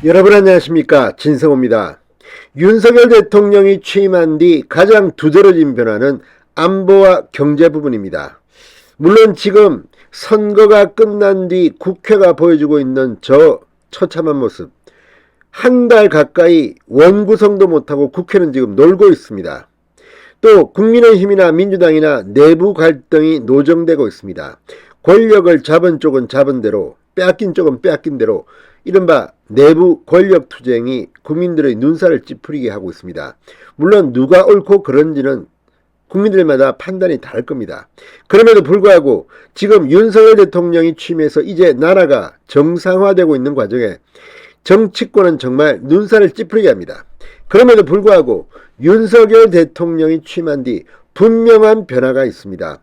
여러분 안녕하십니까, 진성호입니다. 윤석열 대통령이 취임한 뒤 가장 두드러진 변화는 안보와 경제 부분입니다. 물론 지금 선거가 끝난 뒤 국회가 보여주고 있는 저 처참한 모습, 한 달 가까이 원구성도 못하고 국회는 지금 놀고 있습니다. 또 국민의힘이나 민주당이나 내부 갈등이 노정되고 있습니다. 권력을 잡은 쪽은 잡은 대로, 빼앗긴 쪽은 빼앗긴 대로 이른바 내부 권력 투쟁이 국민들의 눈살을 찌푸리게 하고 있습니다. 물론 누가 옳고 그런지는 국민들마다 판단이 다를 겁니다. 그럼에도 불구하고 지금 윤석열 대통령이 취임해서 이제 나라가 정상화되고 있는 과정에 정치권은 정말 눈살을 찌푸리게 합니다. 그럼에도 불구하고 윤석열 대통령이 취임한 뒤 분명한 변화가 있습니다.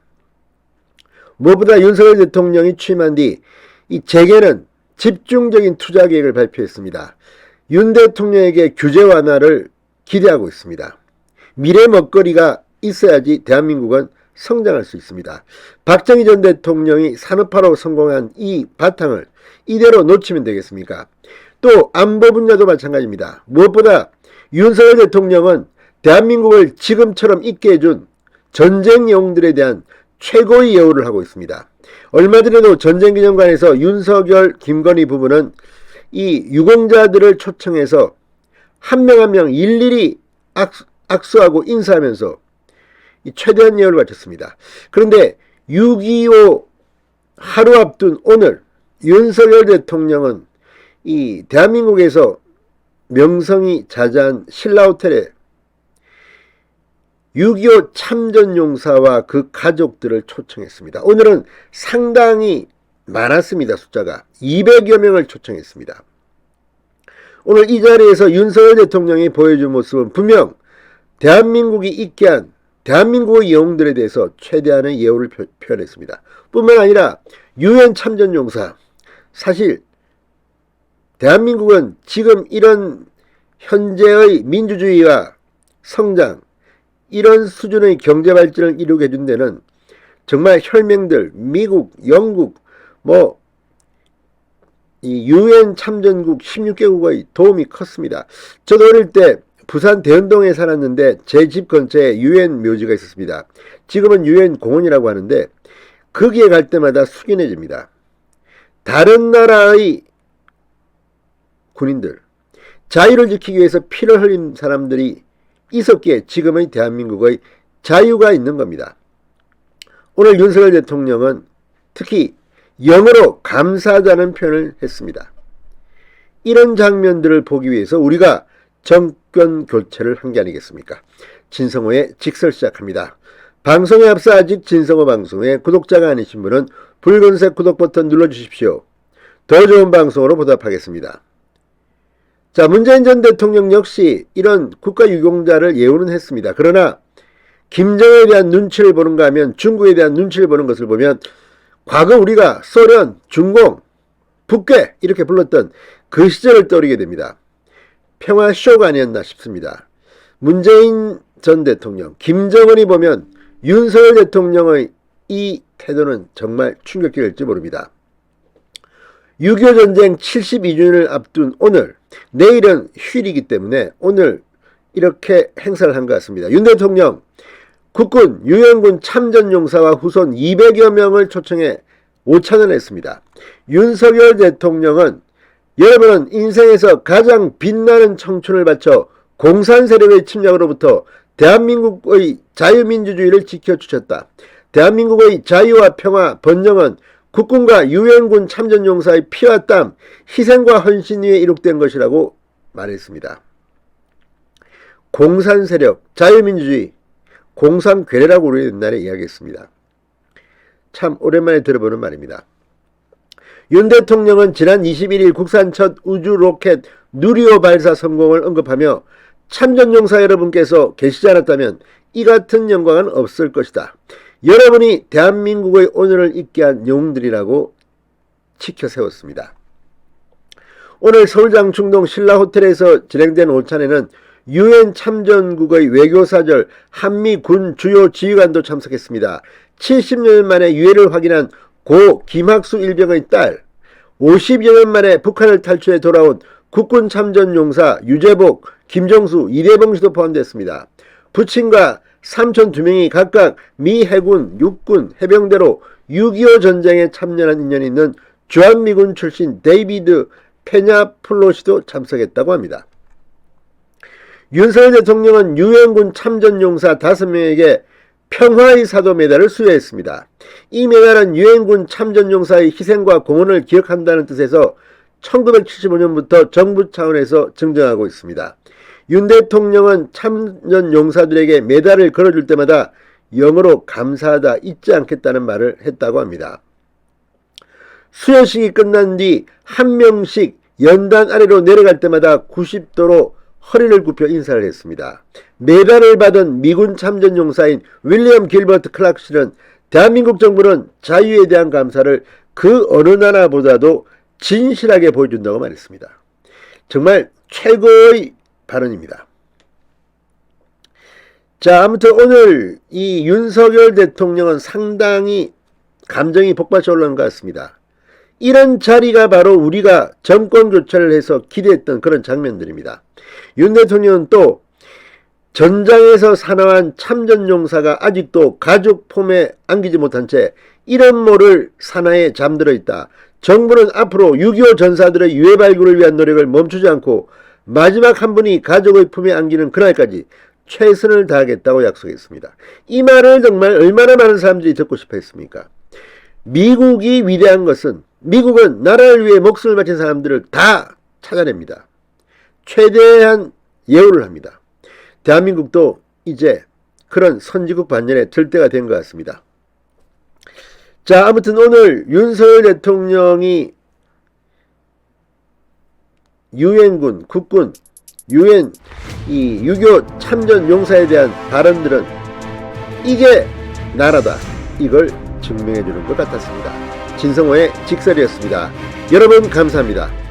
무엇보다 윤석열 대통령이 취임한 뒤 이 재계는 집중적인 투자 계획을 발표했습니다. 윤 대통령에게 규제 완화를 기대하고 있습니다. 미래 먹거리가 있어야지 대한민국은 성장할 수 있습니다. 박정희 전 대통령이 산업화로 성공한 이 바탕을 이대로 놓치면 되겠습니까? 또 안보 분야도 마찬가지입니다. 무엇보다 윤석열 대통령은 대한민국을 지금처럼 있게 해준 전쟁 영웅들에 대한 최고의 예우를 하고 있습니다. 얼마 전에도 전쟁기념관에서 윤석열, 김건희 부부는 이 유공자들을 초청해서 한 명 한 명 일일이 악수하고 인사하면서 최대한 예우를 바쳤습니다. 그런데 6.25 하루 앞둔 오늘 윤석열 대통령은 이 대한민국에서 명성이 자자한 신라호텔에 6.25 참전용사와 그 가족들을 초청했습니다. 오늘은 상당히 많았습니다. 숫자가 200여 명을 초청했습니다. 오늘 이 자리에서 윤석열 대통령이 보여준 모습은 분명 대한민국이 있게 한 대한민국의 영웅들에 대해서 최대한의 예우를 표현했습니다. 뿐만 아니라 유엔 참전용사, 사실 대한민국은 지금 이런 현재의 민주주의와 성장, 이런 수준의 경제 발전을 이루게 해준 데는 정말 혈맹들, 미국, 영국, 이 유엔 참전국 16개국의 도움이 컸습니다. 저도 어릴 때 부산 대연동에 살았는데 제 집 근처에 유엔 묘지가 있었습니다. 지금은 유엔 공원이라고 하는데 거기에 갈 때마다 숙연해집니다. 다른 나라의 군인들, 자유를 지키기 위해서 피를 흘린 사람들이 있었기에 지금의 대한민국의 자유가 있는 겁니다. 오늘 윤석열 대통령은 특히 영어로 감사하다는 표현을 했습니다. 이런 장면들을 보기 위해서 우리가 정권 교체를 한 게 아니겠습니까? 진성호의 직설 시작합니다. 방송에 앞서 아직 진성호 방송에 구독자가 아니신 분은 붉은색 구독 버튼 눌러주십시오. 더 좋은 방송으로 보답하겠습니다. 자, 문재인 전 대통령 역시 이런 국가유공자를 예우는 했습니다. 그러나 김정은에 대한 눈치를 보는가 하면 중국에 대한 눈치를 보는 것을 보면 과거 우리가 소련, 중공, 북괴 이렇게 불렀던 그 시절을 떠올리게 됩니다. 평화쇼가 아니었나 싶습니다. 문재인 전 대통령, 김정은이 보면 윤석열 대통령의 이 태도는 정말 충격적일지 모릅니다. 6.25 전쟁 72주년을 앞둔 오늘, 내일은 휴일이기 때문에 오늘 이렇게 행사를 한 것 같습니다. 윤 대통령, 국군, 유엔군 참전용사와 후손 200여 명을 초청해 오찬을 했습니다. 윤석열 대통령은 여러분은 인생에서 가장 빛나는 청춘을 바쳐 공산 세력의 침략으로부터 대한민국의 자유민주주의를 지켜주셨다. 대한민국의 자유와 평화, 번영은 국군과 유엔군 참전용사의 피와 땀, 희생과 헌신 위에 이룩된 것이라고 말했습니다. 공산세력, 자유민주주의, 공산괴뢰라고 우리 옛날에 이야기했습니다. 참 오랜만에 들어보는 말입니다. 윤 대통령은 지난 21일 국산 첫 우주 로켓 누리호 발사 성공을 언급하며 참전용사 여러분께서 계시지 않았다면 이 같은 영광은 없을 것이다. 여러분이 대한민국의 오늘을 있게 한 영웅들이라고 치켜 세웠습니다. 오늘 서울 장충동 신라호텔에서 진행된 오찬에는 유엔 참전국의 외교사절, 한미 군 주요 지휘관도 참석했습니다. 70년 만에 유해를 확인한 고 김학수 일병의 딸, 50여 년 만에 북한을 탈출해 돌아온 국군 참전용사 유재복, 김정수, 이대봉 씨도 포함됐습니다. 부친과 삼촌 2명이 각각 미 해군, 육군, 해병대로 6.25 전쟁에 참여한 인연이 있는 주한미군 출신 데이비드 페냐플로시도 참석했다고 합니다. 윤석열 대통령은 유엔군 참전용사 5명에게 평화의 사도 메달을 수여했습니다. 이 메달은 유엔군 참전용사의 희생과 공헌을 기억한다는 뜻에서 1975년부터 정부 차원에서 증정하고 있습니다. 윤 대통령은 참전용사들에게 메달을 걸어줄 때마다 영어로 감사하다, 잊지 않겠다는 말을 했다고 합니다. 수여식이 끝난 뒤 한 명씩 연단 아래로 내려갈 때마다 90도로 허리를 굽혀 인사를 했습니다. 메달을 받은 미군 참전용사인 윌리엄 길버트 클락 씨는 대한민국 정부는 자유에 대한 감사를 그 어느 나라보다도 진실하게 보여준다고 말했습니다. 정말 최고의 발언입니다. 자, 아무튼 오늘 이 윤석열 대통령은 상당히 감정이 복받쳐 올라온 것 같습니다. 이런 자리가 바로 우리가 정권 교체를 해서 기대했던 그런 장면들입니다. 윤 대통령은 또 전장에서 사나운 참전용사가 아직도 가죽 폼에 안기지 못한 채 이런 모를 사나에 잠들어 있다. 정부는 앞으로 6.25 전사들의 유해 발굴을 위한 노력을 멈추지 않고 마지막 한 분이 가족의 품에 안기는 그날까지 최선을 다하겠다고 약속했습니다. 이 말을 정말 얼마나 많은 사람들이 듣고 싶어 했습니까? 미국이 위대한 것은 미국은 나라를 위해 목숨을 바친 사람들을 다 찾아냅니다. 최대한 예우를 합니다. 대한민국도 이제 그런 선지국 반열에 들 때가 된 것 같습니다. 자, 아무튼 오늘 윤석열 대통령이 유엔군, 국군, 유엔 이 6.25 참전 용사에 대한 발언들은 이게 나라다, 이걸 증명해 주는 것 같았습니다. 진성호의 직설이었습니다. 여러분 감사합니다.